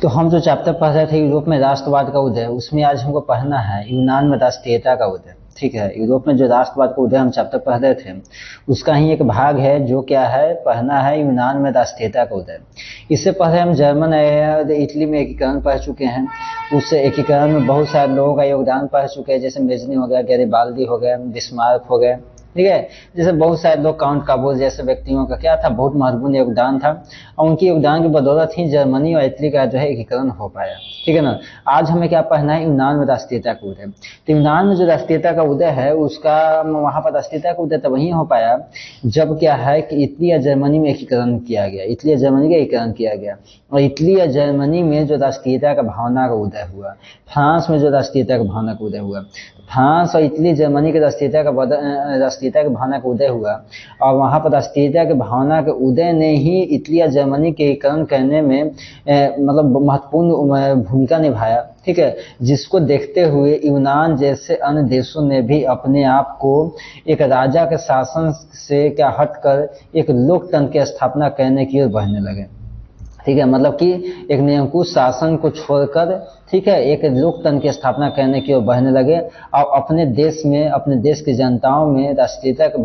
तो हम जो चैप्टर पढ़ रहे थे यूरोप में राष्ट्रवाद का उदय, उसमें आज हमको पढ़ना है यूनान में राष्ट्रीयता का उदय। ठीक है, यूरोप में जो राष्ट्रवाद का उदय हम चैप्टर पढ़ रहे थे उसका ही एक भाग है जो क्या है, पढ़ना है यूनान में राष्ट्रीयता का उदय। इससे पहले हम जर्मन और इटली में एकीकरण पढ़ चुके हैं। उस एकीकरण में बहुत सारे लोगों का योगदान पढ़ चुके हैं, जैसे मेजनी हो गया, गैरिबाल्दी हो गए, बिस्मार्क हो गए। ठीक है, जैसे बहुत सारे लोग, काउंट काबोल जैसे व्यक्तियों का क्या था, बहुत महत्वपूर्ण योगदान था और उनके योगदान की बदौलत ही जर्मनी और इटली का जो है एकीकरण हो पाया। ठीक है ना। आज हमें क्या पढ़ना है, यूनान में राष्ट्रीयता का उदय। तो यूनान में जो राष्ट्रीयता का उदय है उसका, वहां पर राष्ट्रीयता का उदय तब वही हो पाया जब क्या है कि इटली और जर्मनी में एकीकरण किया गया, इटली और जर्मनी का एकीकरण किया गया और इटली और जर्मनी में जो राष्ट्रीयता का भावना का उदय हुआ। फ्रांस में जो राष्ट्रीयता का भावना का उदय हुआ, फ्रांस और इटली जर्मनी के राष्ट्रीयता की भावना का उदय हुआ और वहां पर राष्ट्रीयता की भावना के उदय ने ही इटली और जर्मनी के एकीकरण करने में मतलब महत्वपूर्ण भूमिका निभाया। ठीक है, जिसको देखते हुए यूनान जैसे अन्य देशों ने भी अपने आप को एक राजा के शासन से क्या हटकर एक लोकतंत्र की स्थापना करने की ओर बढ़ने लगे। ठीक है, मतलब कि एक निरंकुश शासन को छोड़कर, ठीक है, एक लोकतंत्र की स्थापना करने की ओर बढ़ने लगे और अपने देश में, अपने देश की जनताओं में राष्ट्रीयता की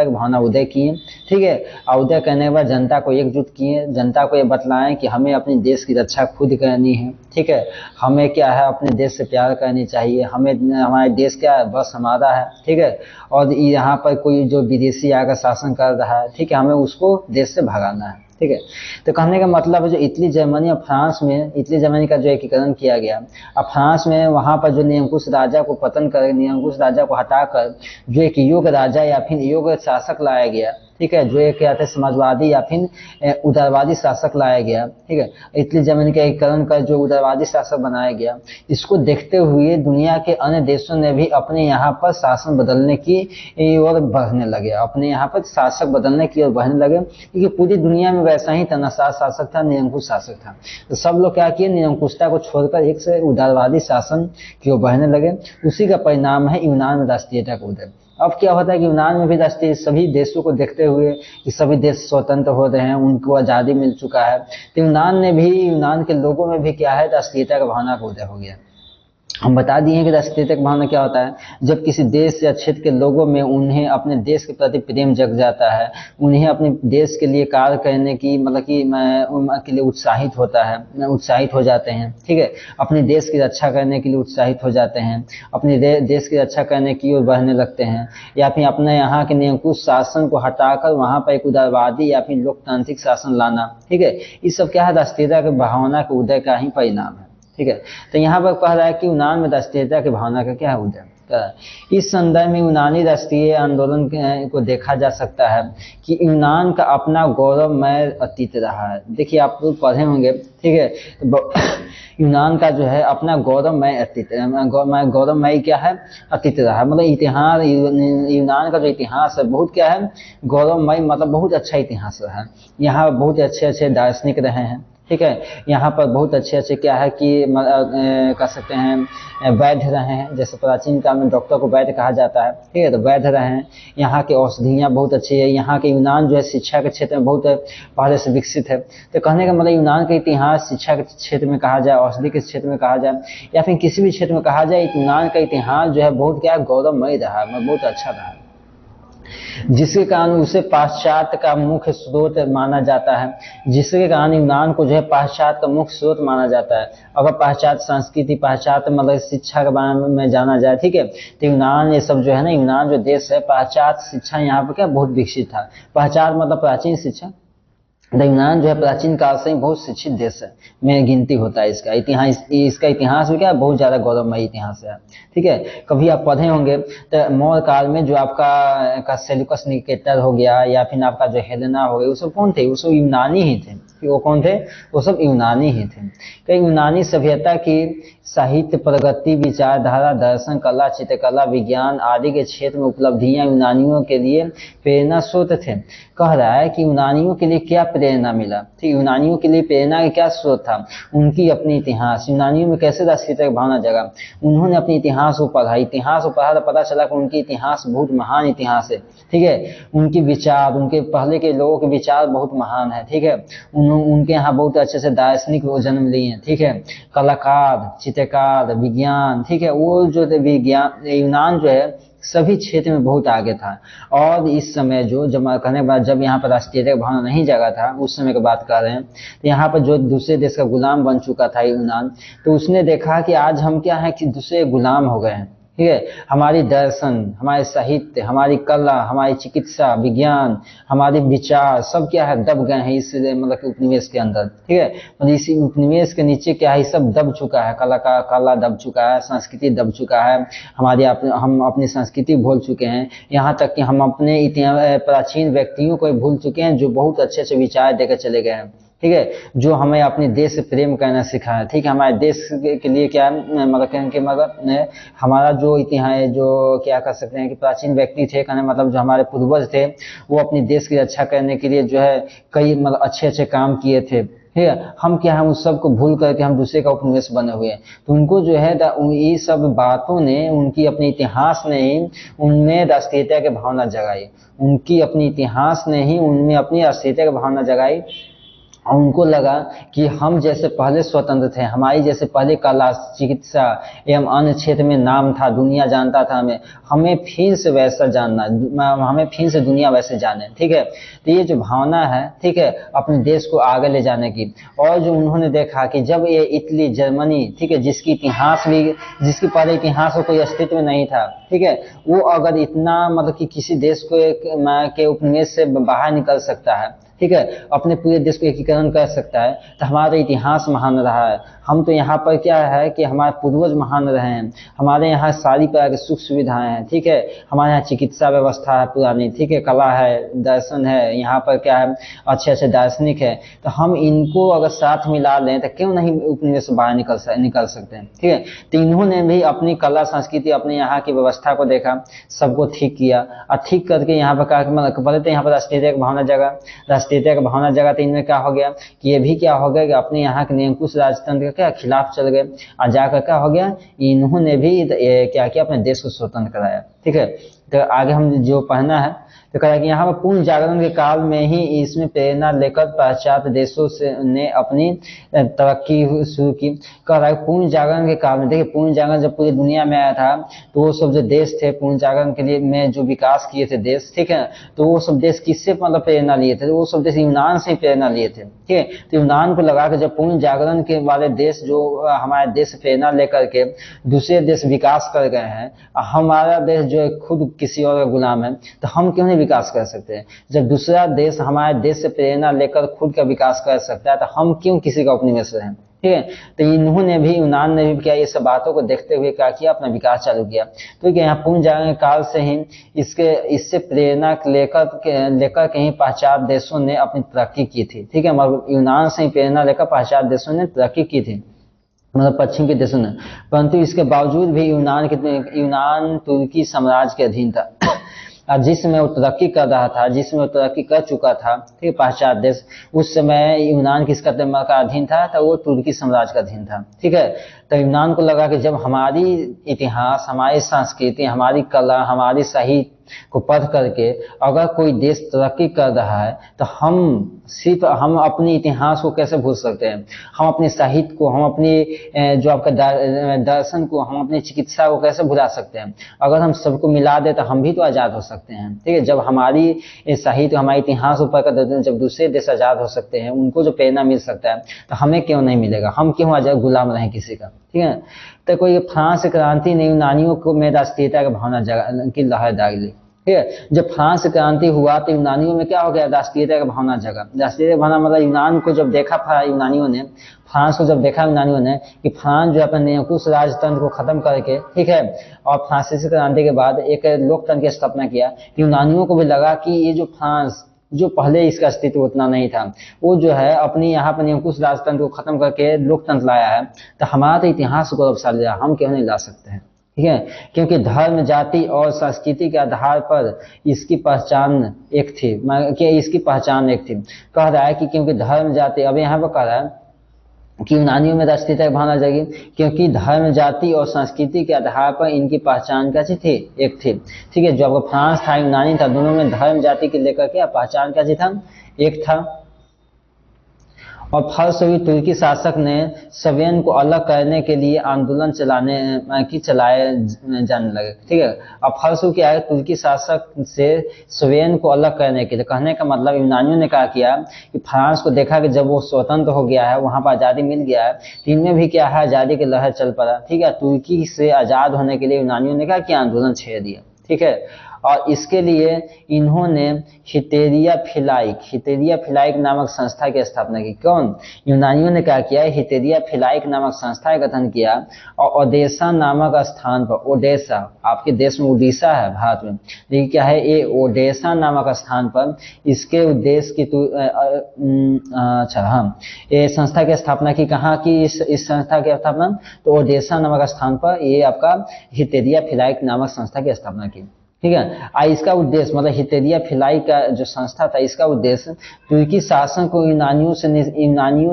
भावना उदय किए। ठीक है, और उदय करने के बाद जनता को एकजुट किए, जनता को ये बतलाएं कि हमें अपने देश की रक्षा खुद करनी है। ठीक है, हमें क्या है, अपने देश से प्यार करनी चाहिए, हमें, हमारे देश क्या है, बस हमारा है। ठीक है, और यहाँ पर कोई जो विदेशी आकर शासन कर रहा है, ठीक है, हमें उसको देश से भगाना है। ठीक है, तो कहने का मतलब है जो इटली जर्मनी और फ्रांस में, इटली जर्मनी का जो एकीकरण किया गया, अब फ्रांस में वहां पर जो निरंकुश राजा को पतन कर, निरंकुश राजा को हटाकर जो एक योग्य राजा या फिर योग्य शासक लाया गया। ठीक है, जो एक क्या थे, समाजवादी या फिर उदारवादी शासक लाया गया। ठीक है, इटली जर्मनी का एकीकरण कर जो उदारवादी शासक बनाया गया, इसको देखते हुए दुनिया के अन्य देशों ने भी अपने यहाँ पर शासन बदलने की ओर बढ़ने लगे, अपने यहाँ पर शासक बदलने की ओर बढ़ने लगे, क्योंकि पूरी दुनिया में वैसा ही तनाशाह शासक था, निरंकुश शासक था। तो सब लोग क्या किए, निरंकुशता को छोड़कर एक से उदारवादी शासन की ओर बढ़ने लगे। उसी का परिणाम है यूनान में राष्ट्रीयता का उदय। अब क्या होता है कि यूनान में भी राष्ट्रीय, सभी देशों को देखते हुए कि सभी देश स्वतंत्र हो रहे हैं, उनको आजादी मिल चुका है, तो यूनान ने भी, यूनान के लोगों में भी क्या है, राष्ट्रीयता का भावना का उदय हो गया। हम बता दिए कि राष्ट्रीयता की भावना क्या होता है, जब किसी देश या क्षेत्र के लोगों में उन्हें अपने देश के प्रति प्रेम जग जाता है, उन्हें अपने देश के लिए कार्य करने की, मतलब कि के लिए उत्साहित होता है, उत्साहित हो जाते हैं। ठीक है, अपने देश की रक्षा करने के लिए उत्साहित हो जाते हैं, अपने देश की रक्षा करने की ओर बढ़ने लगते हैं, या फिर अपने यहाँ के निरंकुश शासन को हटाकर वहां पर एक उदारवादी या फिर लोकतांत्रिक शासन लाना। ठीक है, ये सब क्या है, राष्ट्रीयता की भावना के उदय का ही परिणाम है। ठीक है, तो यहाँ पर कह रहा है कि यूनान में राष्ट्रीयता की भावना का क्या है, उदय। इस संदर्भ में यूनानी राष्ट्रीय आंदोलन को देखा जा सकता है कि यूनान का अपना गौरवमय अतीत रहा है। देखिए, आप लोग पढ़े होंगे। ठीक है, तो यूनान का जो है अपना गौरवमय अतीत, गौरवमय क्या है, अतीत रहा है। मतलब इतिहास, यूनान का जो इतिहास है बहुत क्या है, गौरवमय, मतलब बहुत अच्छा इतिहास रहा है। यहाँ बहुत अच्छे अच्छे दार्शनिक रहे हैं। ठीक है, यहाँ पर बहुत अच्छे अच्छे क्या है कि कह सकते हैं वैद्य रहे हैं, जैसे प्राचीन काल में डॉक्टर को वैद्य कहा जाता है। ठीक है, तो वैद्य रहे हैं। यहाँ की औषधियाँ बहुत अच्छी है। यहाँ के यूनान जो है शिक्षा के क्षेत्र में बहुत पहले से विकसित है। तो कहने का मतलब यूनान का इतिहास शिक्षा के क्षेत्र में कहा जाए, औषधि के क्षेत्र में कहा जाए, या फिर किसी भी क्षेत्र में कहा जाए, यूनान का इतिहास जो है बहुत क्या गौरवमय रहा है, बहुत अच्छा रहा है, जिसके कारण उसे पाश्चात्य का मुख्य स्रोत माना जाता है, जिसके कारण यूनान को जो है पाश्चात्य का मुख्य स्रोत माना जाता है। अगर पाश्चात्य संस्कृति, पाश्चात्य मतलब शिक्षा के बारे में जाना जाए, ठीक है, तो यूनान ये सब जो है ना, यूनान जो देश है, पाश्चात्य शिक्षा यहाँ पर क्या बहुत विकसित था। पाश्चात्य मतलब प्राचीन शिक्षा। यूनान जो है प्राचीन काल से ही बहुत शिक्षित देश है में गिनती होता है। इसका इतिहास, इसका इतिहास भी क्या बहुत ज्यादा गौरवमय इतिहास है। ठीक है, कभी आप पढ़े होंगे तो मौर्य काल में जो आपका सेल्यूकस निकेटर हो गया, या फिर आपका जो हेलेना हो गया, वो सब कौन थे, वो सब यूनानी ही थे। वो कौन थे, वो सब यूनानी ही थे। तो यूनानी सभ्यता की साहित्य, प्रगति, विचारधारा, दर्शन, कला, चित्रकला, विज्ञान आदि के क्षेत्र में उपलब्धियां यूनानियों के लिए प्रेरणा स्रोत थे। कह रहा है कि यूनानियों के लिए क्या प्रेरणा मिला, ठीक, यूनानियों के लिए प्रेरणा का क्या स्रोत था, उनकी अपनी इतिहास। यूनानियों में कैसे राष्ट्रीयता की भावना जगा, उन्होंने अपने इतिहास को पढ़ा, इतिहास को पढ़ा तो पता चला कि उनकी इतिहास बहुत महान इतिहास है। ठीक है, उनके विचार, उनके पहले के लोगों के विचार बहुत महान है। ठीक है, उनके यहाँ बहुत अच्छे से दार्शनिक वो जन्म लिए हैं, ठीक है, कलाकार, चित्रकार, विज्ञान, ठीक है, वो जो विज्ञान यूनान जो है सभी क्षेत्र में बहुत आगे था। और इस समय जो जब करने के बाद जब यहाँ पर राष्ट्रीयता भावना नहीं जगा था, उस समय की बात कर रहे हैं, तो यहाँ पर जो दूसरे देश का गुलाम बन चुका था यूनान, तो उसने देखा कि आज हम क्या है कि दूसरे गुलाम हो गए हैं, ठीक है, हमारी दर्शन, हमारे साहित्य, हमारी कला, हमारी चिकित्सा, विज्ञान, हमारे विचार सब क्या है दब गए हैं इस मतलब कि उपनिवेश के अंदर, ठीक है, तो इसी उपनिवेश के नीचे क्या है सब दब चुका है, कला दब चुका है, संस्कृति दब चुका है, हम अपनी संस्कृति भूल चुके हैं, यहाँ तक कि हम अपने इतिहास प्राचीन व्यक्तियों को भूल चुके हैं जो बहुत अच्छे अच्छे विचार देकर चले गए हैं, ठीक है, जो हमें अपने देश से प्रेम करना सिखाया, ठीक है, हमारे देश के लिए क्या मतलब कहने मतलब हमारा जो इतिहास है, जो क्या कर सकते हैं कि प्राचीन व्यक्ति थे, कहने मतलब जो हमारे पूर्वज थे, वो अपने देश की रक्षा करने के लिए जो है कई मतलब अच्छे अच्छे काम किए थे, ठीक है, हम क्या है उस सब को भूल करके हम दूसरे का उपनिवेश बने हुए हैं। तो उनको जो है ये सब बातों ने, उनकी अपने इतिहास ने ही उनमें राष्ट्रीयता की भावना जगाई, उनकी अपनी इतिहास ने ही उनमें अपनी राष्ट्रीयता की भावना जगाई, और उनको लगा कि हम जैसे पहले स्वतंत्र थे, हमारी जैसे पहले कला, चिकित्सा एवं अन्य क्षेत्र में नाम था, दुनिया जानता था हमें फिर से वैसा जानना, हमें फिर से दुनिया वैसे जाने, ठीक है, तो ये जो भावना है, ठीक है, अपने देश को आगे ले जाने की। और जो उन्होंने देखा कि जब ये इटली, जर्मनी, ठीक है, जिसकी पहले इतिहास में कोई अस्तित्व नहीं था, ठीक है, वो अगर इतना मतलब कि किसी देश को के उपनिवेश से बाहर निकल सकता है, ठीक है, अपने पूरे देश को एकीकरण कर सकता है, तो हमारा इतिहास महान रहा है। हम तो यहाँ पर क्या है कि हमारे पूर्वज महान रहे हैं, हमारे यहाँ सारी तरह की सुख सुविधाएं हैं, ठीक है, हमारे यहाँ चिकित्सा व्यवस्था है पुरानी, ठीक है, कला है, दर्शन है, यहाँ पर क्या है अच्छे अच्छे दार्शनिक है, तो हम इनको अगर साथ मिला लें तो क्यों नहीं उपनिवेश से बाहर निकल सकते हैं, ठीक है। तो इन्होंने भी अपनी कला, संस्कृति, अपने यहाँ की व्यवस्था को देखा, सबको ठीक किया, और ठीक करके यहाँ पर कहा पहले तो यहाँ पर राष्ट्रीयता की भावना जगा, राष्ट्रीयता की भावना जगा, तो इनमें क्या हो गया कि ये भी क्या हो गया कि अपने यहाँ के निरंकुश राजतंत्र के क्या खिलाफ चल गए, और जाकर क्या हो गया, इन्होंने भी क्या किया, अपने देश को स्वतंत्र कराया, ठीक है। तो आगे हम जो पढ़ना है तो कहा कि यहाँ पर पूर्ण जागरण के काल में ही इसमें प्रेरणा लेकर पाश्चात्य देशों से ने अपनी तरक्की शुरू की। कह रहा है पूर्ण जागरण के काल में, देखिए पूर्ण जागरण जब पूरी दुनिया में आया था तो वो सब जो देश थे पूर्ण जागरण के लिए में जो विकास किए थे देश, ठीक है, तो वो सब देश किससे मतलब प्रेरणा लिए थे, तो वो सब देश यूनान से प्रेरणा लिए थे, ठीक है। तो यूनान को लगा कि जब पूर्ण जागरण के वाले देश जो हमारे देश से प्रेरणा लेकर के दूसरे देश विकास कर गए हैं, हमारा देश जो है खुद किसी और का गुलाम है, तो हम क्यों नहीं विकास कर सकते हैं। जब दूसरा देश हमारे देश से प्रेरणा लेकर खुद का विकास कर सकता है तो हम क्यों किसी का उपनिवेश रहें, ठीक है। तो इन्होंने भी, यूनान ने भी क्या, ये सब बातों को देखते हुए क्या किया, अपना विकास चालू किया। तो यहाँ पूर्ण जागरण काल से ही इससे प्रेरणा लेकर के ही पाश्चात्य देशों ने अपनी तरक्की की थी, ठीक है, मतलब यूनान से ही प्रेरणा लेकर पाश्चात्य देशों ने तरक्की की थी, मतलब पश्चिम के देशों ने। परंतु इसके बावजूद भी यूनान तुर्की साम्राज्य के अधीन था, और जिसमें वो तरक्की कर रहा था, जिसमें वो तरक्की कर चुका था, ठीक है, पाश्चात्य देश, उस समय यूनान किसका का अधीन था, तो वो तुर्की साम्राज्य का अधीन था, ठीक है। तो यूनान को लगा कि जब हमारी इतिहास, हमारी संस्कृति, हमारी कला, हमारी साहित्य को पढ़ करके अगर कोई देश तरक्की कर रहा है तो हम अपने इतिहास को कैसे भूल सकते हैं, हम अपने साहित्य को, हम अपनी जो आपका दर्शन को, हम अपनी चिकित्सा को कैसे भुला सकते हैं। अगर हम सबको मिला दे तो हम भी तो आजाद हो सकते हैं, ठीक है। जब हमारी साहित्य, हमारे इतिहास को पढ़कर जब दूसरे देश आजाद हो सकते हैं, उनको जो प्रेरणा मिल सकता है, तो हमें क्यों नहीं मिलेगा, हम क्यों आजाद गुलाम रहें किसी का, ठीक है। तो कोई फ्रांस क्रांति ने यूनानियों को में राष्ट्रीयता की भावना की लहर डाली, ठीक है। जब फ्रांस क्रांति हुआ तो यूनानियों में क्या हो गया, राष्ट्रीयता की भावना जगा। राष्ट्रीयता की भावना मतलब यूनान को जब देखा यूनानियों ने, फ्रांस को जब देखा यूनानियों ने कि फ्रांस जो अपने निरंकुश राजतंत्र को खत्म करके, ठीक है, और फ्रांसीसी क्रांति के बाद एक लोकतंत्र की स्थापना किया, यूनानियों को भी लगा कि ये जो फ्रांस जो पहले इसका अस्तित्व उतना नहीं था, वो जो है अपनी यहाँ पर निरंकुश राजतंत्र को खत्म करके लोकतंत्र लाया है, तो हमारा तो इतिहास गौरवशाली रहा, हम क्यों नहीं ला सकते हैं, ठीक है। क्योंकि धर्म, जाति और संस्कृति के आधार पर इसकी पहचान एक थी, कह रहा है कि क्योंकि धर्म, जाति, अब यहाँ पर कह रहा है कि यूनानियों में राष्ट्रीयता की भावना जगी क्योंकि धर्म, जाति और संस्कृति के आधार पर इनकी पहचान कैसी थी, एक थी, ठीक है। जो आपको फ्रांस था, यूनानी था, दोनों में धर्म, जाति के लेकर के पहचान कैसी था, एक था। और फलस्वरूप तुर्की शासक ने स्वेन को अलग करने के लिए आंदोलन चलाए जाने लगे। ठीक है, अब फलस्वरूप क्या है, तुर्की शासक से स्वेन को अलग करने के लिए, कहने का मतलब यूनानियों ने क्या किया कि फ्रांस को देखा कि जब वो स्वतंत्र हो गया है, वहां पर आजादी मिल गया है, तो इनमें भी क्या है आजादी की लहर चल पड़ा। ठीक है, तुर्की से आजाद होने के लिए यूनानियों ने क्या किया, आंदोलन छेड़ दिया। ठीक है, और इसके लिए इन्होंने हिटेरिया फिलाइक नामक संस्था की स्थापना की। कौन, यूनानियों ने क्या किया, हिटेरिया फिलाइक नामक संस्था का गठन किया और ओडेसा नामक स्थान पर, ओडेसा आपके देश में उड़ीसा है भारत में, लेकिन क्या है ये ओडेसा नामक स्थान पर इसके उद्देश्य की अच्छा हाँ, ये संस्था की स्थापना की। कहाँ की इस संस्था की स्थापना, तो ओडेसा नामक स्थान पर ये आपका हिटेरिया फिलाइक नामक संस्था की स्थापना की। ठीक है, इसका उद्देश्य मतलब हिटेरिया फिलाई का जो संस्था था, इसका उद्देश्य तुर्की शासन को यूनानियों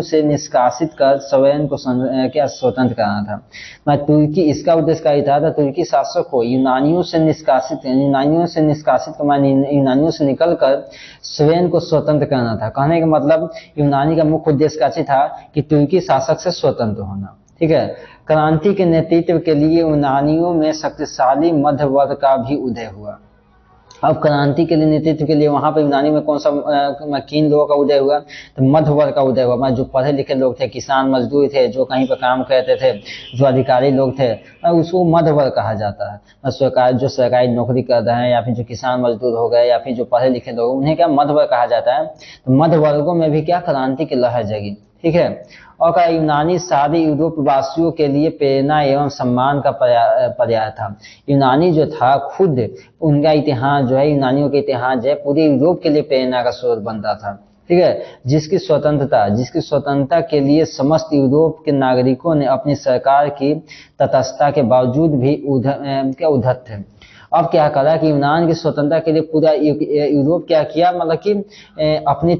से निष्कासित कर स्वयं को क्या स्वतंत्र कराना था। मतलब तुर्की, इसका उद्देश्य क्या था, तुर्की शासक को यूनानियों से निष्कासित यूनानियों से निकलकर स्वयं को स्वतंत्र करना था। कहने का मतलब यूनानी का मुख्य उद्देश्य क्या था कि तुर्की शासक से स्वतंत्र होना। ठीक है, क्रांति के नेतृत्व के लिए यूनानियों में शक्तिशाली मध्य वर्ग का भी उदय हुआ। अब क्रांति के लिए नेतृत्व के लिए वहां पर यूनानी में कौन सा किन लोगों का उदय हुआ, तो मध्य वर्ग का उदय हुआ। जो पढ़े लिखे लोग थे, किसान मजदूर थे, जो कहीं पर काम करते थे, जो अधिकारी लोग थे, उसको मध्य वर्ग कहा जाता है। जो सरकारी नौकरी कर रहे हैं, या फिर जो किसान मजदूर हो गए, या फिर जो पढ़े लिखे लोग, उन्हें क्या मध्य वर्ग कहा जाता है। तो मध्य वर्गों में भी क्या क्रांति की लहर जगी। ठीक है, और का यूनानी सारे यूरोप वासियों के लिए प्रेरणा एवं सम्मान का पर्याय था। यूनानी जो था खुद, उनका इतिहास जो है, यूनानियों का इतिहास जो है पूरे यूरोप के लिए प्रेरणा का स्रोत बनता था। ठीक है, जिसकी स्वतंत्रता के लिए समस्त यूरोप के नागरिकों ने अपनी सरकार की तटस्थता के बावजूद भी उद्धत थे। अब क्या करा कि यूनान की स्वतंत्रता के लिए पूरा यूरोप क्या किया, मतलब कि अपनी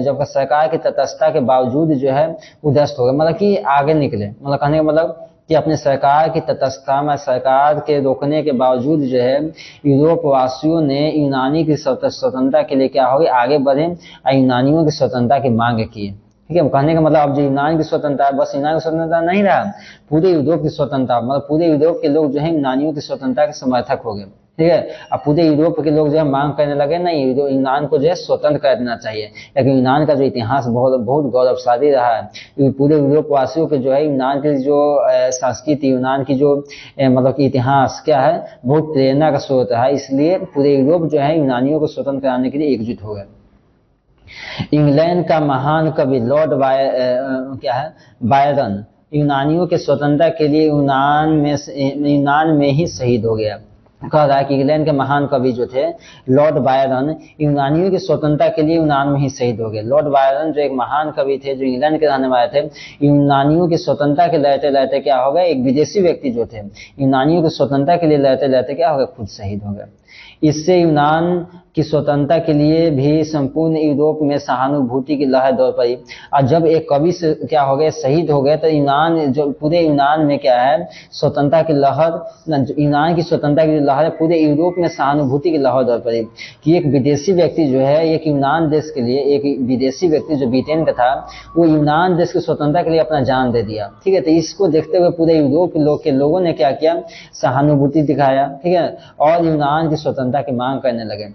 जब सरकार की तटस्थता के बावजूद जो है उद्धस्त हो गए, मतलब कि आगे निकले। मतलब कहने का मतलब कि अपने सरकार की तटस्थता में, सरकार के रोकने के बावजूद जो है यूरोप वासियों ने यूनानी की स्वतंत्रता के लिए क्या हो गए, आगे बढ़े और यूनानियों की स्वतंत्रता की मांग की। ठीक है, कहने का मतलब अब जो यूनान की स्वतंत्रता, बस यूनान की स्वतंत्रता नहीं रहा, पूरे यूरोप की स्वतंत्रता, मतलब पूरे यूरोप के लोग जो है यूनानियों की स्वतंत्रता के समर्थक हो गए। ठीक है, अब पूरे यूरोप के लोग जो है मांग करने लगे, नहीं यूनान को जो है स्वतंत्र कर देना चाहिए। लेकिन यूनान का जो इतिहास बहुत गौरवशाली रहा है, पूरे यूरोप वासियों के जो है यूनान की जो संस्कृति, यूनान की जो मतलब कि इतिहास क्या है, बहुत प्रेरणा का स्रोत है। इसलिए पूरे यूरोप जो है यूनानियों को स्वतंत्र कराने के लिए एकजुट हो गए। इंग्लैंड का महान कवि लॉर्ड बायरन यूनानियों के स्वतंत्रता के लिए यूनान में ही शहीद हो गया। कह रहा है कि इंग्लैंड के महान कवि जो थे लॉर्ड बायरन, यूनानियों की स्वतंत्रता के लिए यूनान में ही शहीद हो गए। लॉर्ड बायरन जो एक महान कवि थे, जो इंग्लैंड के रहने वाले थे, यूनानियों की स्वतंत्रता के लड़ते लड़ते क्या हो गए, एक विदेशी व्यक्ति जो थे यूनानियों की स्वतंत्रता के लिए लड़ते लड़ते क्या हो गए, खुद शहीद हो गए। इससे यूनान की स्वतंत्रता के लिए भी संपूर्ण यूरोप में सहानुभूति की लहर दौड़ पड़ी। और जब एक कवि से क्या हो गए, शहीद हो गए, तो पूरे यूनान में क्या है, स्वतंत्रता की लहर, यूनान की स्वतंत्रता की लहर, पूरे यूरोप में सहानुभूति की लहर दौड़ पड़ी कि एक विदेशी व्यक्ति जो है, एक यूनान देश के लिए, एक विदेशी व्यक्ति जो ब्रिटेन का था, वो यूनान देश की स्वतंत्रता के लिए अपना जान दे दिया। ठीक है, तो इसको देखते हुए पूरे यूरोप के लोगों ने क्या किया, सहानुभूति दिखाया। ठीक है, और यूनान की स्वतंत्रता की मांग करने लगे।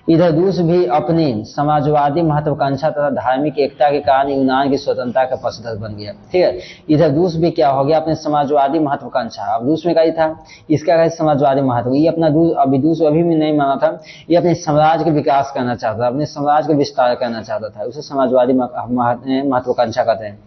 इधर रूस भी अपनी समाजवादी महत्वाकांक्षा तथा धार्मिक एकता के कारण यूनान की स्वतंत्रता का पक्षधर बन गया। ठीक है, इधर रूस भी क्या हो गया, अपने समाजवादी महत्वाकांक्षा, अब रूस में क्या था, इसका क्या समाजवादी महत्व, ये अपना रूस अभी भी नहीं माना था, ये अपने साम्राज्य का विकास करना चाहता था, अपने साम्राज्य का विस्तार करना चाहता था, उसे समाजवादी महत्वाकांक्षा कहते हैं।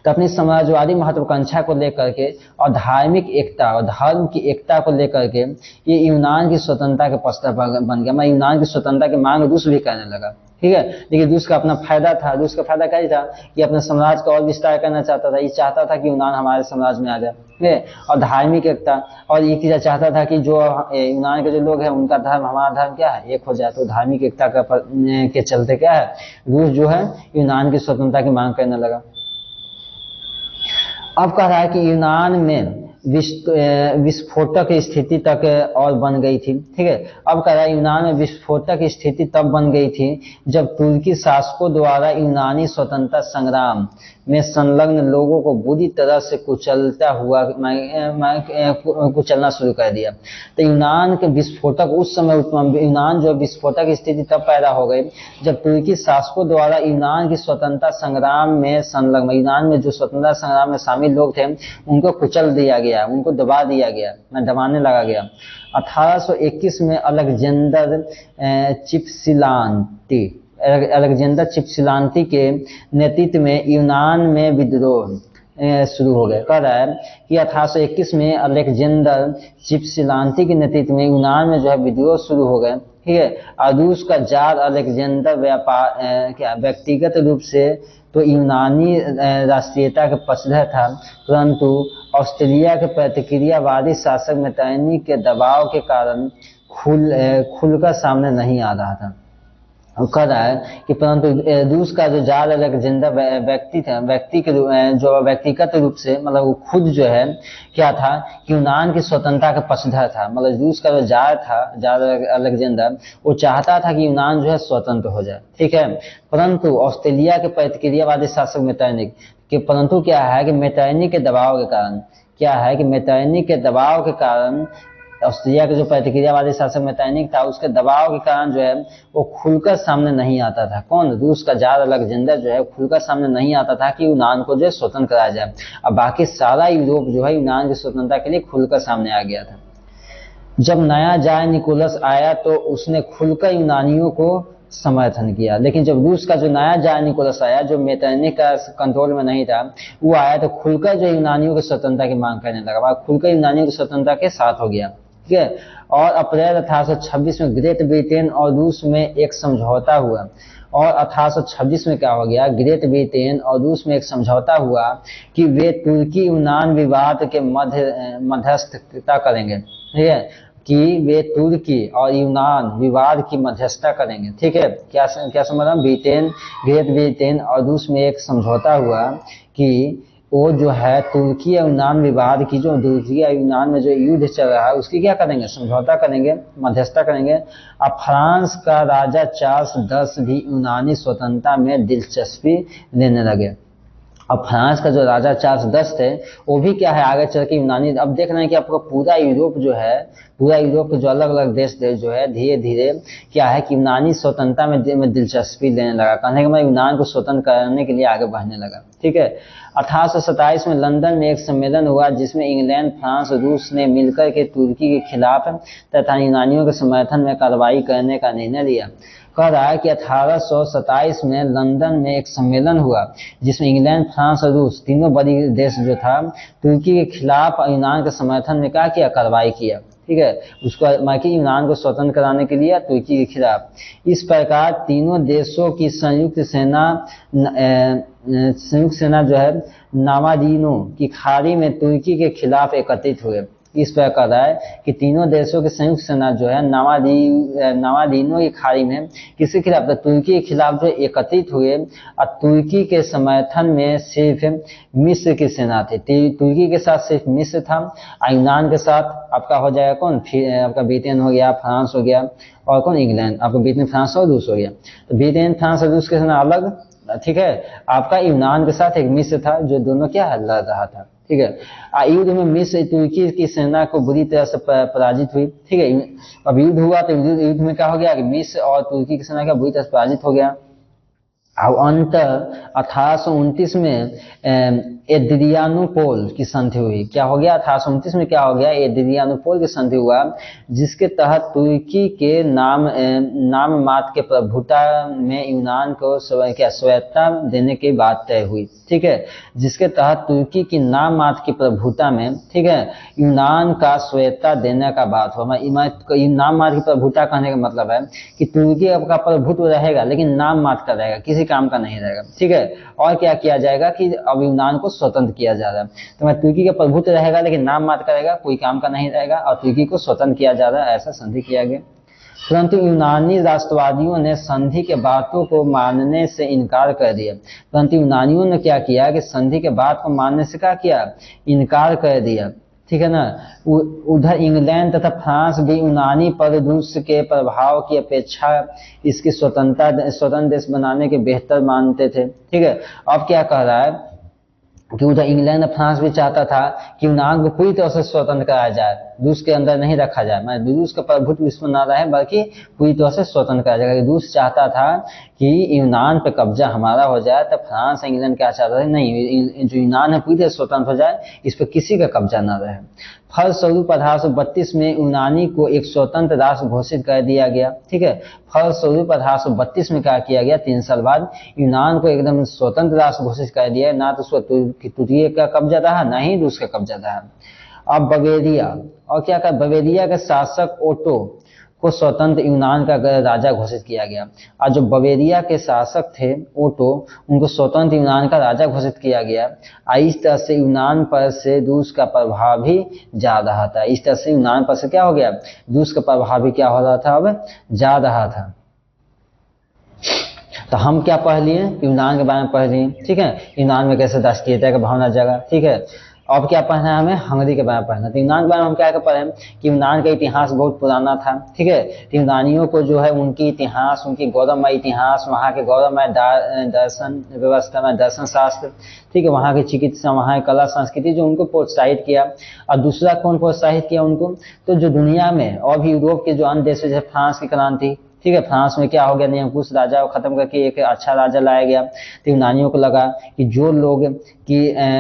तो अपनी समाजवादी महत्वाकांक्षा को लेकर के और धार्मिक एकता और धर्म की एकता को लेकर के ये यूनान की स्वतंत्रता के पक्षधर बन गया। मैं यूनान की स्वतंत्रता की मांग रूस भी करने लगा। ठीक है, लेकिन रूस का अपना फायदा था, रूस का फायदा क्या था कि अपने साम्राज्य का और विस्तार करना चाहता था, ये चाहता था कि यूनान हमारे साम्राज्य में आ जाए। ठीक है, और धार्मिक एकता, और ये चीज चाहता था कि जो यूनान के जो लोग हैं उनका धर्म हमारा धर्म क्या है, एक हो जाए। तो धार्मिक एकता के चलते क्या है, रूस जो है यूनान की स्वतंत्रता की मांग करने लगा। अब कह रहा है कि यूनान में विस्फोटक स्थिति तक और बन गई थी। ठीक है, अब कह रहा है यूनान में विस्फोटक स्थिति तब बन गई थी जब तुर्की शासकों द्वारा यूनानी स्वतंत्रता संग्राम में संलग्न लोगों को बुरी तरह से कुचलना शुरू कर दिया। तो यूनान के विस्फोटक उस समय यूनान जो विस्फोटक स्थिति तब पैदा हो गई जब तुर्की शासकों द्वारा यूनान की स्वतंत्रता संग्राम में संलग्न, यूनान में जो स्वतंत्रता संग्राम में शामिल लोग थे उनको कुचल दिया गया, उनको दबा दिया गया, दबाने लगा गया। 1821 में अलेक्जेंडर चिपसिलांती के नेतृत्व में यूनान में विद्रोह शुरू हो गए। कह रहा है कि 1821 में अलेक्जेंडर चिपसिलांती के नेतृत्व में यूनान में जो है विद्रोह शुरू हो गए। ठीक है, और रूस का जार अलेक्जेंडर व्यक्तिगत रूप से तो यूनानी राष्ट्रीयता के पक्षधर था, परंतु ऑस्ट्रेलिया के प्रतिक्रियावादी शासक मेटरनिख के दबाव के कारण खुलकर सामने नहीं आ रहा था। कह रहा है कि परंतु रूस का जो जार अलेक्जेंडर व्यक्तिगत रूप से मतलब वो खुद जो है क्या था कि यूनान की स्वतंत्रता का पक्षधर था। मतलब रूस का जो जार था, जार अलेक्जेंडर, वो चाहता था कि यूनान जो है स्वतंत्र हो जाए। ठीक है, परंतु ऑस्ट्रेलिया के प्रतिक्रियावादी शासक मेटरनिख के परंतु क्या है कि मेटरनिख के दबाव के कारण ऑस्ट्रेलिया के जो प्रतिक्रियावादी शासक मेटरनिख था उसके दबाव के कारण जो है वो खुलकर सामने नहीं आता था। कौन? रूस का जार अलेक्जेंडर जो है खुलकर सामने नहीं आता था कि यूनान को जो है स्वतंत्र कराया जाए। अब बाकी सारा यूरोप जो है यूनान की स्वतंत्रता के लिए खुलकर सामने आ गया था। जब नया जार निकोलस आया तो उसने खुलकर यूनानियों को समर्थन किया, लेकिन जब रूस का जो नया जार निकोलस आया जो मेटरनिख का कंट्रोल में नहीं था, वो आया तो खुलकर जो यूनानियों की स्वतंत्रता की मांग करने लगा, खुलकर यूनानियों की स्वतंत्रता के साथ हो गया। ठीक है, और अप्रैल 1826 में ग्रेट ब्रिटेन और रूस में एक समझौता हुआ। और 1826 में क्या हो गया? ग्रेट ब्रिटेन और रूस में एक समझौता हुआ कि वे तुर्की यूनान विवाद के मध्यस्थता करेंगे। ठीक है, कि वे तुर्की और यूनान विवाद की मध्यस्थता करेंगे। ठीक है, क्या समझ रहा? ग्रेट ब्रिटेन और रूस में एक समझौता हुआ कि वो जो है तुर्की और यूनान विवाद की, जो तुर्की और यूनान में जो युद्ध चल रहा है उसकी क्या करेंगे? समझौता करेंगे, मध्यस्थता करेंगे। अब फ्रांस का राजा चार्ल्स 10 भी यूनानी स्वतंत्रता में दिलचस्पी लेने लगे। अब फ्रांस का जो राजा चार्ल्स 10 थे वो भी क्या है आगे चल के यूनानी, अब देख रहे हैं कि आपको पूरा यूरोप जो है, पूरा यूरोप के जो अलग अलग देश जो है धीरे धीरे क्या है कि यूनानी स्वतंत्रता में दिलचस्पी लेने लगा। कहने का मतलब यूनान को स्वतंत्र करने के लिए आगे बढ़ने लगा। ठीक है, 1827 में लंदन में एक सम्मेलन हुआ जिसमें इंग्लैंड, फ्रांस, रूस ने मिलकर के तुर्की के खिलाफ तथा यूनानियों के समर्थन में कार्रवाई करने का निर्णय लिया। कह रहा है कि 1827 में लंदन में एक सम्मेलन हुआ जिसमें इंग्लैंड, फ्रांस और रूस तीनों बड़ी देश जो था तुर्की के खिलाफ और यूनान के समर्थन में क्या किया? कार्रवाई किया। ठीक है, उसको माकी यूनान को स्वतंत्र कराने के लिए तुर्की के खिलाफ। इस प्रकार तीनों देशों की संयुक्त सेना जो है नावादीनो की खाड़ी में तुर्की के खिलाफ एकत्रित हुए। इस प्रकार है कि तीनों देशों की संयुक्त सेना जो है नावादीनो की खाड़ी में किसके खिलाफ? तुर्की के खिलाफ जो एकत्रित हुए और तुर्की के समर्थन में सिर्फ मिस्र की सेना थी। तुर्की के साथ सिर्फ मिस्र था, यूनान के साथ आपका हो जाएगा कौन? फिर आपका ब्रिटेन हो गया, फ्रांस हो गया और कौन? इंग्लैंड। आपका ब्रिटेन, फ्रांस और रूस हो गया। तो ब्रिटेन, फ्रांस और रूस की सेना अलग। ठीक है, आपका यूनान के साथ एक मिस्र था जो दोनों क्या है लड़ रहा था। ठीक है, युद्ध में मिस्र तुर्की की सेना को बुरी तरह से पराजित हुई। ठीक है, अब युद्ध हुआ तो युद्ध में क्या हो गया कि मिस्र और तुर्की की सेना क्या बुरी तरह से पराजित हो गया। अब अंत 1829 में एड्रियानोपोल की संधि हुई। क्या हो गया? 1829 में क्या हो गया? एड्रियानोपोल की संधि हुआ जिसके तहत तुर्की के नाम मात्र के प्रभुता में यूनान को स्वायत्तता देने की बात तय हुई। ठीक है, जिसके तहत तुर्की की नाम मात्र की प्रभुता में, ठीक है, यूनान का स्वायत्तता देने का बात हुआ। नाम मात्र की प्रभुता कहने का मतलब है कि तुर्की का प्रभुत्व रहेगा लेकिन नाम मात्र का रहेगा, किसी काम का नहीं रहेगा। ठीक है, और क्या किया जाएगा कि अब यूनान को स्वतंत्र किया जा रहा है, तो मैं तुर्की का प्रभुत्व रहेगा लेकिन नाम मात्र का रहेगा, कोई काम का नहीं रहेगा और तुर्की को स्वतंत्र किया जा रहा है, ऐसा संधि किया गया। परंतु यूनानी राष्ट्रवादियों ने संधि के बातों को मानने से इनकार कर दिया। परंतु यूनानियों ने क्या किया कि संधि के बात को मानने से क्या किया? इनकार कर दिया। ठीक है ना। उधर इंग्लैंड तथा फ्रांस भी यूनानी पर रूस के प्रभाव की अपेक्षा इसकी स्वतंत्र देश बनाने के बेहतर मानते थे। ठीक है, अब क्या कह रहा है कि उधर इंग्लैंड और फ्रांस भी चाहता था कि यूनान को पूरी तरह से स्वतंत्र कराया जाए, रूस के अंदर नहीं रखा जाए, मतलब रूस का प्रभुत्व इसमें न रहे बल्कि पूरी तरह से स्वतंत्र कराया जाए। रूस चाहता था कि यूनान पे कब्जा हमारा हो जाए, तो फ्रांस इंग्लैंड क्या चाहता था, नहीं, जो यूनान है पूरी तरह स्वतंत्र हो जाए, इस पर किसी का कब्जा न रहे। फलस्वरूप 1832 में यूनानी को एक स्वतंत्र राष्ट्र घोषित कर दिया गया। ठीक है, फलस्वरूप 1832 में क्या किया गया, 3 साल बाद यूनान को एकदम स्वतंत्र राष्ट्र घोषित कर दिया, ना तो तुर्की का कब्जा रहा, ना ही रूस का कब्जा रहा। अब बवेरिया, और क्या कहा, बवेरिया के शासक ओटो को स्वतंत्र यूनान का राजा घोषित किया गया। और जो बवेरिया के शासक थे ओटो, उनको स्वतंत्र यूनान का राजा घोषित किया गया। इस तरह से यूनान पर से रूस का प्रभाव भी जा रहा था। इस तरह से यूनान पर से क्या हो गया, रूस का प्रभाव भी क्या हो रहा था, अब जा रहा था। तो हम क्या पढ़ लिए, यूनान के बारे में पढ़ लिए। ठीक है, यूनान में कैसे राष्ट्रीयता की भावना जगा। ठीक है, अब क्या पढ़ना है हमें, हंगरी के बारे में पढ़ना। तो यूनान के बारे में हम क्या पढ़े कि यूनान का इतिहास बहुत पुराना था। ठीक है, यूनानियों को जो है उनकी इतिहास, उनकी गौरवमय इतिहास, वहाँ के गौरवमय दर्शन व्यवस्था में, दर्शन शास्त्र, ठीक है, वहाँ की चिकित्सा, वहाँ की कला संस्कृति, जो उनको प्रोत्साहित किया। और दूसरा कौन प्रोत्साहित किया उनको, तो जो दुनिया में और भी यूरोप के जो अन्य देश, जैसे फ्रांस की क्रांति, ठीक है, फ्रांस में क्या हो गया, निरंकुश राजा को खत्म करके एक अच्छा राजा लाया गया। तो यूनानियों को लगा कि जो लोग कि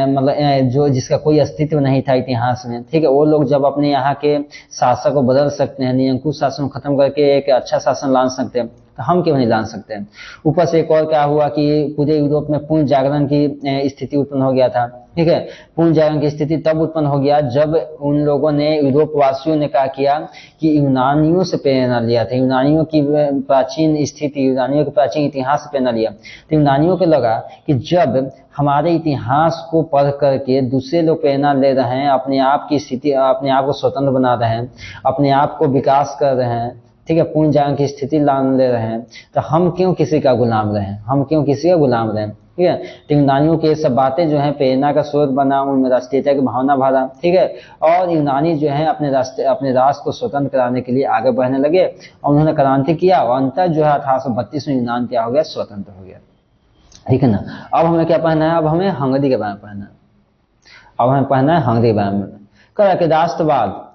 मतलब जो जिसका कोई अस्तित्व नहीं था इतिहास में, ठीक है, वो लोग जब अपने यहाँ के शासक को बदल सकते हैं, निरंकुश शासन को खत्म करके एक अच्छा शासन ला सकते हैं, तो हम क्यों नहीं ला सकते हैं। ऊपर से एक और क्या हुआ कि पूरे यूरोप में पूर्ण जागरण की स्थिति उत्पन्न हो गया था। ठीक है, पूर्ण जागरण की स्थिति तब उत्पन्न हो गया जब उन लोगों ने, यूरोप वासियों ने क्या किया कि यूनानियों से प्रेरणा लिया था, यूनानियों की प्राचीन स्थिति, यूनानियों के प्राचीन इतिहास से प्रेरणा लिया। तो यूनानियों को लगा कि जब हमारे इतिहास को पढ़ करके दूसरे लोग प्रेरणा ले रहे हैं, अपने आप की स्थिति, अपने आप को स्वतंत्र बना रहे हैं, अपने आप को विकास कर रहे हैं, ठीक है, पूर्ण जागरण की स्थिति लाने ले रहे हैं, तो हम क्यों किसी का गुलाम रहें, हम क्यों किसी का गुलाम रहें। ठीक है, तो यूनानियों की ये सब बातें जो है प्रेरणा का स्रोत बना, उनमें राष्ट्रीयता की भावना भरा। ठीक है, और यूनानी जो है अपने राष्ट्र को स्वतंत्र कराने के लिए आगे बढ़ने लगे, और उन्होंने क्रांति किया, और अंतर जो है 1832 में यूनान क्या हो गया, स्वतंत्र हो गया। ठीक है ना। अब हमें क्या पढ़ना है, अब हमें हंगरी के बारे में पढ़ना है। अब हमें पढ़ना है हंगरी के बारे में। कहा कि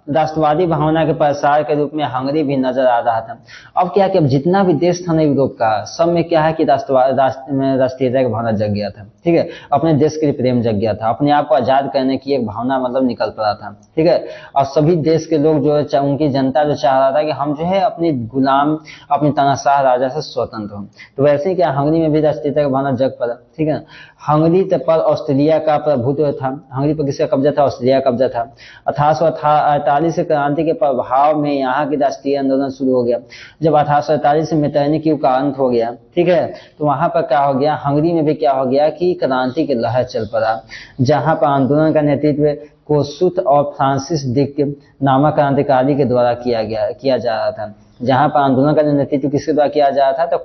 राष्ट्रवादी भावना के प्रसार के रूप में हंगरी भी नजर आ रहा था। अब क्या कि अब जितना भी देश था ना यूरोप का, सब में क्या है कि राष्ट्रीयता की भावना जग गया था। ठीक है, अपने देश के लिए प्रेम जग गया था, अपने आप को आजाद करने की एक भावना मतलब निकल पड़ा था। ठीक है, और सभी देश के लोग जो है, उनकी जनता जो चाह रहा था कि हम जो है अपनी गुलाम, अपनी तानाशाह राजा से स्वतंत्र हो। तो वैसे ही क्या हंगरी में भी राष्ट्रीयता की भावना जग पड़ा। ठीक है, हंगरी पर ऑस्ट्रेलिया का प्रभुत्व था। हंगरी पर किसका कब्जा था, ऑस्ट्रेलिया का कब्जा था। 1848 से क्रांति के प्रभाव में यहाँ की राष्ट्रीय आंदोलन शुरू हो गया। जब 1848 में मेटरनिक युग का अंत हो गया, ठीक है, तो वहां पर क्या हो गया, हंगरी में भी क्या हो गया कि क्रांति की लहर चल पड़ा, जहां पर आंदोलन का नेतृत्व कोसुत और फ्रांसिस डिक नामक क्रांतिकारी के द्वारा किया जा रहा था। जहां पर आंदोलन का नेतृत्व किसके द्वारा किया जा रहा था, तो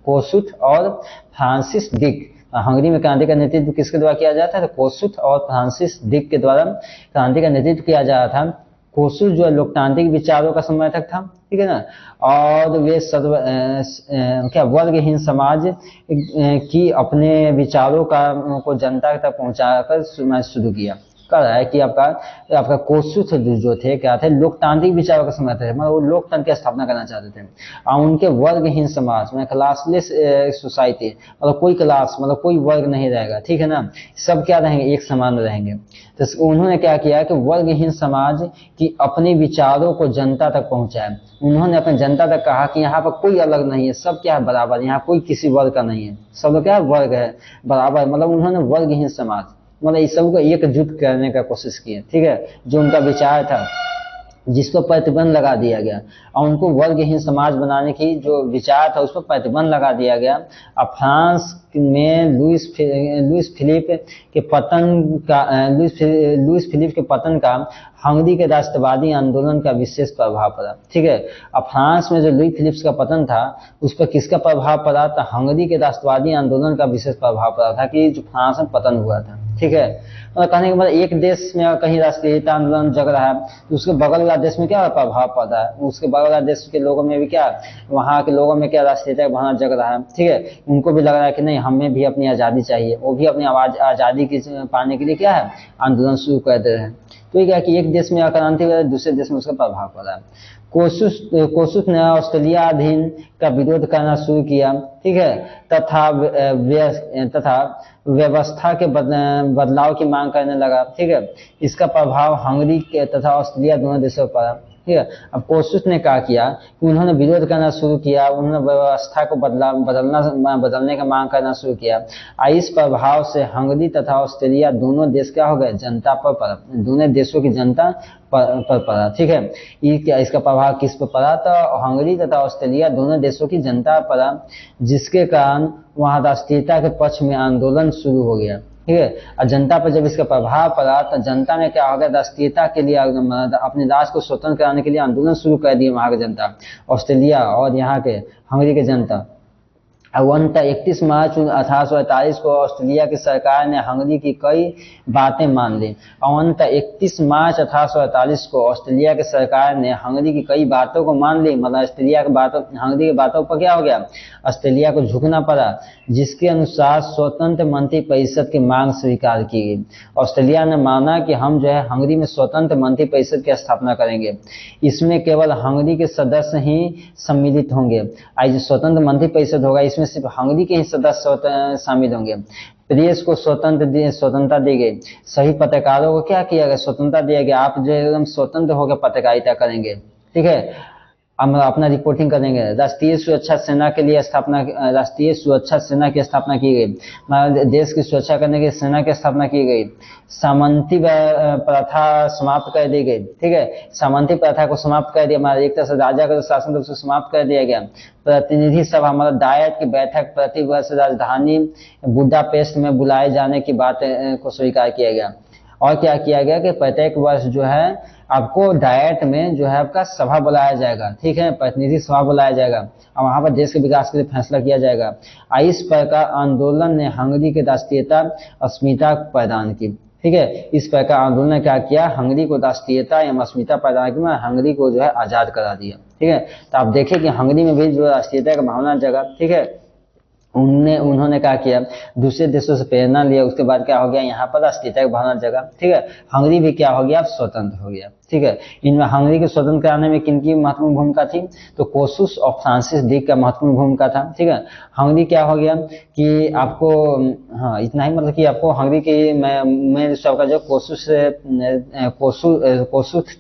कोसुत और फ्रांसिस डिक। हंगरी में क्रांति का नेतृत्व किसके द्वारा किया जाता है, तो कोसुत और फ्रांसिस डिक के द्वारा क्रांति का नेतृत्व किया जा रहा था। कोसुत जो लोकतांत्रिक विचारों का समर्थक था, ठीक है ना, और वे वर्गहीन समाज की अपने विचारों को जनता तक पहुंचाकर शुरू किया। कह रहा है कि आपका कोसुत जो थे क्या थे, लोकतांत्रिक विचारों का समर्थक थे, मतलब वो लोकतंत्र की स्थापना करना चाहते थे। और उनके वर्गहीन समाज में क्लासलेस सोसाइटी, मतलब कोई क्लास, मतलब कोई वर्ग नहीं रहेगा, ठीक है ना, सब क्या रहेंगे, एक समान रहेंगे। तो उन्होंने क्या किया कि वर्गहीन समाज की अपने विचारों को जनता तक पहुंचाया। उन्होंने अपने जनता तक कहा कि यहाँ पर कोई अलग नहीं है, सब क्या है, बराबर, यहाँ कोई किसी वर्ग का नहीं है, सब क्या है, वर्ग है, बराबर। मतलब उन्होंने वर्गहीन समाज, मतलब इस सबको एकजुट करने का कोशिश की है। ठीक है, जो उनका विचार था जिस पर प्रतिबंध लगा दिया गया, और उनको वर्गहीन समाज बनाने की जो विचार था उस पर प्रतिबंध लगा दिया गया। अब फ्रांस में लुईस फिलिप के पतन का हंगरी के राष्ट्रवादी आंदोलन का विशेष प्रभाव पड़ा। ठीक है, अब फ्रांस में जो लुई फिलिप्स का पतन था उस पर किसका प्रभाव पड़ा, तो हंगरी के राष्ट्रवादी आंदोलन का विशेष प्रभाव पड़ा था, कि जो फ्रांस में पतन हुआ था। ठीक है। और कहने के मतलब एक देश में कहीं राष्ट्रीयता आंदोलन जग रहा है तो उसके बगल वाला देश में क्या प्रभाव पड़ रहा है, उसके बगल वाला देश के लोगों में भी क्या, वहां के लोगों में क्या राष्ट्रीयता का भावना जग रहा है, ठीक है। उनको भी लग रहा है कि नहीं हमें भी अपनी आजादी चाहिए, वो भी अपनी आजादी की पाने के लिए क्या है आंदोलन शुरू कर दे रहे हैं। तो ये क्या कि एक देश में क्रांति हुआ दूसरे देश में उसका प्रभाव पड़ा। कोसुस ने ऑस्ट्रेलिया अधीन का विरोध करना शुरू किया, ठीक है, तथा व्यवस्था के बदलाव की मांग करने लगा, ठीक है। इसका प्रभाव हंगरी के तथा ऑस्ट्रेलिया दोनों देशों पर पड़ा, ठीक है। अब कोसुस ने क्या किया कि उन्होंने विरोध करना शुरू किया, उन्होंने व्यवस्था को बदलने का मांग करना शुरू किया। इस प्रभाव से हंगरी तथा ऑस्ट्रेलिया दोनों देश क्या हो गए, जनता पर पड़ा, दोनों देशों की जनता पर पड़ा, ठीक है। ये क्या, इसका प्रभाव किस पर पड़ा, तो हंगरी तथा ऑस्ट्रेलिया दोनों देशों की जनता पर पड़ा, जिसके कारण वहां राष्ट्रीयता के पक्ष में आंदोलन शुरू हो गया, ठीक है। और जनता पर जब इसका प्रभाव पड़ा तो जनता में क्या हो गया, राष्ट्रीयता के लिए अपने राष्ट्र को स्वतंत्र कराने के लिए आंदोलन शुरू कर दिए वहां की जनता, ऑस्ट्रेलिया और यहाँ के हंगरी की जनता। और 31 मार्च 1848 को ऑस्ट्रेलिया की सरकार ने हंगरी की कई बातें मान ली। और 31 मार्च 1848 को ऑस्ट्रेलिया की सरकार ने हंगरी की कई बातों को मान ली, मतलब ऑस्ट्रेलिया की बातों, हंगरी की बातों पर क्या हो गया, ऑस्ट्रेलिया को झुकना पड़ा, जिसके अनुसार स्वतंत्र मंत्री परिषद की मांग स्वीकार की गई। ऑस्ट्रेलिया ने माना कि हम जो है हंगरी में स्वतंत्र मंत्री परिषद की स्थापना करेंगे, इसमें केवल हंगरी के सदस्य ही सम्मिलित होंगे। आज स्वतंत्र मंत्री परिषद होगा, इसमें सिर्फ हंगरी के ही सदस्य शामिल होंगे। प्रेस को स्वतंत्रता दी गई, सभी पत्रकारों को क्या किया गया, स्वतंत्रता दिया गया, आप जो एकदम स्वतंत्र होकर पत्रकारिता करेंगे, ठीक है, हम अपना रिपोर्टिंग करेंगे। राष्ट्रीय सुरक्षा सेना के लिए राष्ट्रीय सुरक्षा सेना की स्थापना की गई, देश की सुरक्षा करने की सेना की स्थापना की गई। सामंती प्रथा समाप्त कर दी गई, ठीक है, सामंती प्रथा को समाप्त कर दिया, हमारा एक तरह से राजा का शासन उसको समाप्त कर दिया गया। प्रतिनिधि सभा मतलब डायट की बैठक प्रति वर्ष राजधानी बुडापेस्ट में बुलाए जाने की बात को स्वीकार किया गया। और क्या किया गया कि प्रत्येक वर्ष जो है आपको डायट में जो है आपका सभा बुलाया जाएगा, ठीक है, प्रतिनिधि सभा बुलाया जाएगा और वहां पर देश के विकास के लिए फैसला किया जाएगा। इस प्रकार आंदोलन ने हंगरी के राष्ट्रीयता अस्मिता प्रदान की, ठीक है। इस प्रकार आंदोलन ने क्या किया, हंगरी को राष्ट्रीयता एवं अस्मिता प्रदान की, हंगरी को जो है आजाद करा दिया, ठीक है। तो आप देखिए कि हंगरी में भी जो राष्ट्रीयता का भावना जगा, ठीक है, उन्होंने क्या किया, दूसरे देशों से प्रेरणा लिया, उसके बाद क्या हो गया, यहाँ पर राष्ट्रीयता की भावना जगा, ठीक है। हंगरी भी क्या हो गया, अब स्वतंत्र हो गया, ठीक है। इनमें हंगरी को स्वतंत्र कराने में किनकी महत्वपूर्ण भूमिका थी, तो कोसुस और फ्रांसिस ड्यूक का महत्वपूर्ण भूमिका था, ठीक है। हंगरी क्या हो गया कि आपको, हाँ इतना ही, मतलब कि आपको हंगरी की मैं सबका जो कोसुस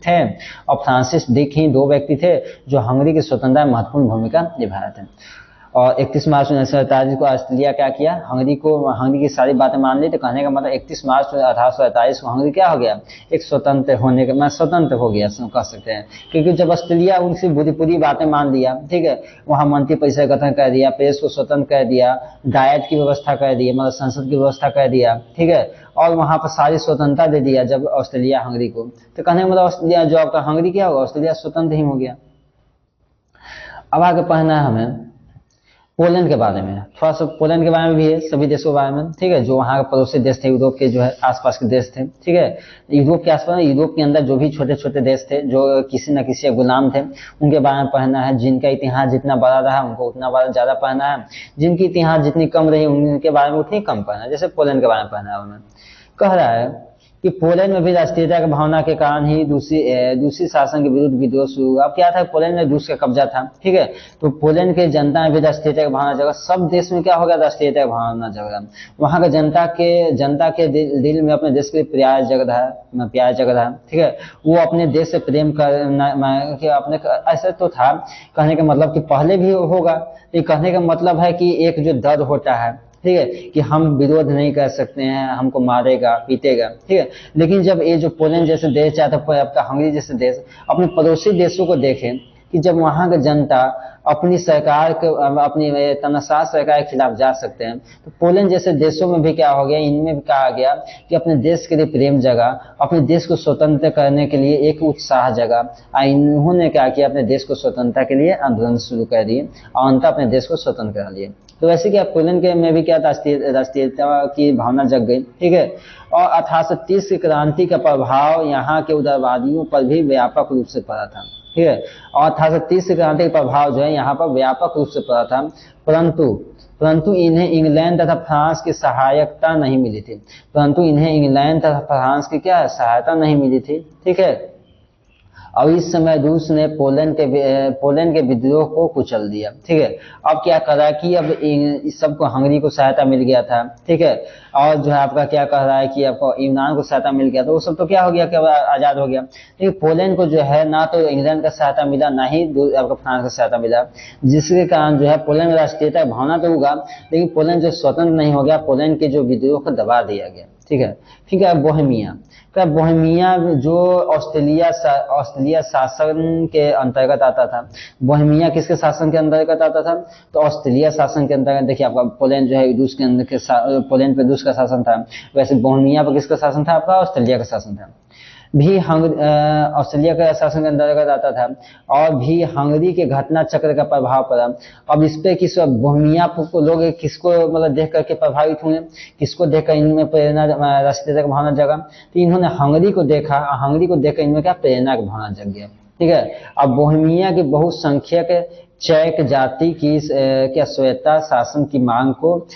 थे और फ्रांसिस ड्यूक ही दो व्यक्ति थे जो हंगरी की स्वतंत्रता में महत्वपूर्ण भूमिका निभाए थे। और 31 मार्च 1948 को ऑस्ट्रेलिया क्या किया, हंगरी की सारी बातें मान ली। तो कहने का मतलब 31 मार्च 1848 को हंगरी क्या हो गया, एक स्वतंत्र होने का, मैं स्वतंत्र हो गया कह सकते हैं, क्योंकि जब ऑस्ट्रेलिया उनसे पूरी बातें मान लिया, ठीक है, वहां मंत्री परिषद गठन कर दिया, प्रेस को स्वतंत्र कर दिया, डायट की व्यवस्था कर दी, मतलब संसद की व्यवस्था कर दिया, ठीक है, और वहां पर सारी स्वतंत्रता दे दिया जब ऑस्ट्रेलिया हंगरी को। तो कहने का मतलब ऑस्ट्रेलिया जो आपका हंगरी क्या होगा, ऑस्ट्रेलिया स्वतंत्र ही हो गया। अब आगे पढ़ना है हमें पोलैंड के बारे में, थोड़ा सा पोलैंड के बारे में भी है, सभी देशों के बारे में, ठीक है, जो वहाँ के पड़ोसी देश थे, यूरोप के जो है आसपास के देश थे, ठीक है। यूरोप के आसपास, यूरोप के अंदर जो भी छोटे छोटे देश थे जो किसी न किसी गुलाम थे, उनके बारे में पढ़ना है। जिनका इतिहास जितना बड़ा रहा उनको उतना ज्यादा पढ़ना है, जिनकी इतिहास जितनी कम रही उनके बारे में उतनी कम पढ़ना है। जैसे पोलैंड के बारे में पढ़ना है, उन्हें कह रहा है कि पोलैंड में भी राष्ट्रीयता की भावना के कारण ही दूसरी शासन के विरुद्ध विद्रोह शुरू हुआ। अब क्या था, पोलैंड में रूस का कब्जा था, ठीक है, तो पोलैंड के जनता में भी राष्ट्रीयता की भावना जगा। सब देश में क्या होगा, राष्ट्रीयता की भावना जगा। वहां के जनता के दिल में अपने देश के लिए प्यार जग रहा है, ठीक है। वो अपने देश से प्रेम करना, अपने ऐसा तो था, कहने का मतलब कि पहले भी होगा, ये कहने का मतलब है कि एक जो डर होता है, ठीक है, कि हम विरोध नहीं कर सकते हैं, हमको मारेगा पीटेगा, ठीक है। लेकिन जब ये जो पोलैंड जैसे देश चाहता है, आपका हंगरी जैसे देश अपने पड़ोसी देशों को देखें कि जब वहां का जनता अपनी सरकार के, अपनी तनाशाह सरकार के खिलाफ जा सकते हैं, तो पोलैंड जैसे देशों में भी क्या हो गया, इनमें भी कहा गया कि अपने देश के लिए प्रेम जगा, अपने देश को स्वतंत्र करने के लिए एक उत्साह जगा। इन्होंने क्या किया, अपने देश को स्वतंत्रता के लिए आंदोलन शुरू कर दिए और अंततः अपने देश को स्वतंत्र करा लिए। तो वैसे क्या पोलैंड के में भी क्या राष्ट्रीयता की भावना जग गई, ठीक है। और 1830 की क्रांति का प्रभाव यहाँ के उदारवादियों पर भी व्यापक रूप से पड़ा था, ठीक है। और 1830 की क्रांति का प्रभाव जो है यहाँ पर व्यापक रूप से पड़ा था, परंतु इन्हें इंग्लैंड तथा फ्रांस की सहायता नहीं मिली थी, सहायता नहीं मिली थी, ठीक है। और इस समय रूस ने पोलैंड के विद्रोह को कुचल दिया, ठीक है। अब क्या करा कि अब इस सबको हंगरी को सहायता मिल गया था, ठीक है। और जो है आपका क्या कह रहा है कि आपको यूनान को सहायता मिल गया, तो वो सब तो क्या हो गया, क्या आजाद हो गया। लेकिन पोलैंड को जो है ना तो इंग्लैंड का सहायता मिला, ना ही आपका फ्रांस का सहायता मिला, जिसके कारण जो है पोलैंड में राष्ट्रीयता भावना तो होगा, लेकिन पोलैंड जो स्वतंत्र नहीं हो गया, पोलैंड के जो विद्रोह को दबा दिया गया, ठीक है। ठीक है, बोहेमिया जो ऑस्ट्रेलिया शासन के अंतर्गत आता था। बोहेमिया किसके शासन के अंतर्गत आता था, तो ऑस्ट्रेलिया शासन के अंतर्गत। देखिए आपका पोलैंड जो है रूस के अंदर पोलैंड पे रूस का शासन था, वैसे बोहेमिया पर किसका शासन था, आपका ऑस्ट्रेलिया का शासन था। भी ऑस्ट्रेलिया के शासन के अंतर्गत आता था, और भी हंगरी के घटना चक्र का प्रभाव पड़ा। अब इस पे किस बोहेमिया को लोग किसको मतलब देख करके प्रभावित हुए, किसको देखकर इनमें प्रेरणा राष्ट्रीयता की भावना जगा, तो इन्होंने हंगरी को देखा, हंगरी को देखकर इनमें क्या प्रेरणा की भावना जग गया, ठीक है। अब बोहेमिया की बहुसंख्यक चैक जाति की क्या स्वायत्ता शासन की मांग को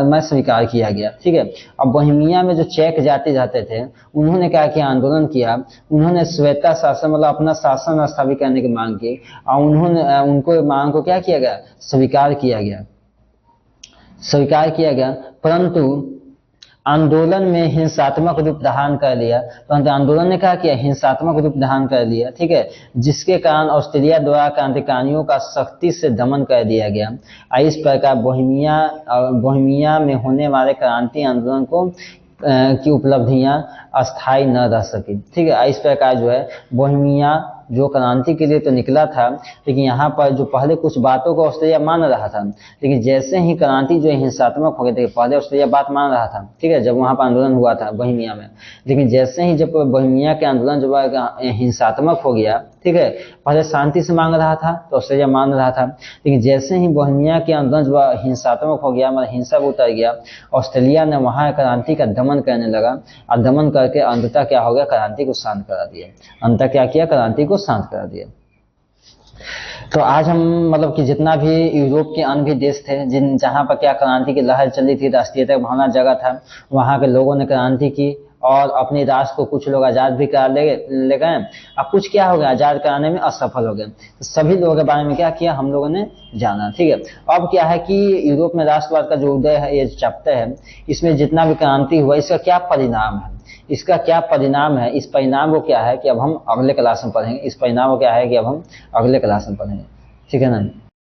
में स्वीकार किया गया, ठीक है। अब बोहेमिया में जो चैक जाति रहते थे, उन्होंने क्या किया, आंदोलन किया, उन्होंने स्वायत्ता शासन मतलब अपना शासन स्थापित करने की मांग की, और उन्होंने उनको मांग को क्या किया गया, स्वीकार किया गया। परंतु आंदोलन में हिंसात्मक रूप धारण कर लिया, परंतु आंदोलन ने क्या किया, हिंसात्मक रूप धारण कर लिया, ठीक है, जिसके कारण ऑस्ट्रेलिया द्वारा क्रांतिकारियों का सख्ती से दमन कर दिया गया। इस प्रकार बोहेमिया में होने वाले क्रांति आंदोलन को की उपलब्धियां अस्थायी न रह सकी, ठीक है। इस प्रकार जो है बोहेमिया जो क्रांति के लिए तो निकला था, लेकिन यहाँ पर जो पहले कुछ बातों को ऑस्ट्रेलिया मान रहा था, लेकिन जैसे ही क्रांति जो हिंसात्मक हो गई थी, पहले ऑस्ट्रेलिया बात मान रहा था, ठीक है, जब वहां पर आंदोलन हुआ था बोहेमिया में, लेकिन जैसे ही जब बोहेमिया के आंदोलन जब हिंसात्मक हो गया, ठीक है, पहले शांति से मांग रहा था तो ऑस्ट्रेलिया मान रहा था, लेकिन जैसे ही बोहेमिया के आंदोलन जब हिंसात्मक हो गया, मतलब हिंसा को उतर गया, ऑस्ट्रेलिया ने वहां क्रांति का दमन करने लगा, और दमन करके अंततः क्या हो गया, क्रांति को शांत करा दिया, अंततः क्या किया, क्रांति को शांत करा दिया। तो आज हम मतलब कि जितना भी यूरोप के अन्य भी देश थे जहां पर क्या क्रांति की लहर चली थी, राष्ट्रीयता भावना जगा था, वहां के लोगों ने क्रांति की और अपने राष्ट्र को कुछ लोग आजाद भी करा ले गए, अब कुछ क्या हो गया, आजाद कराने में असफल हो गए। तो सभी लोगों के बारे में क्या किया, हम लोगों ने जाना, ठीक है। अब क्या है कि यूरोप में राष्ट्रवाद का जो उदय है, ये चैप्टर है, इसमें जितना भी क्रांति हुआ, इसका क्या परिणाम है, इस परिणाम को क्या है कि अब हम अगले क्लास में पढ़ेंगे, ठीक है ना।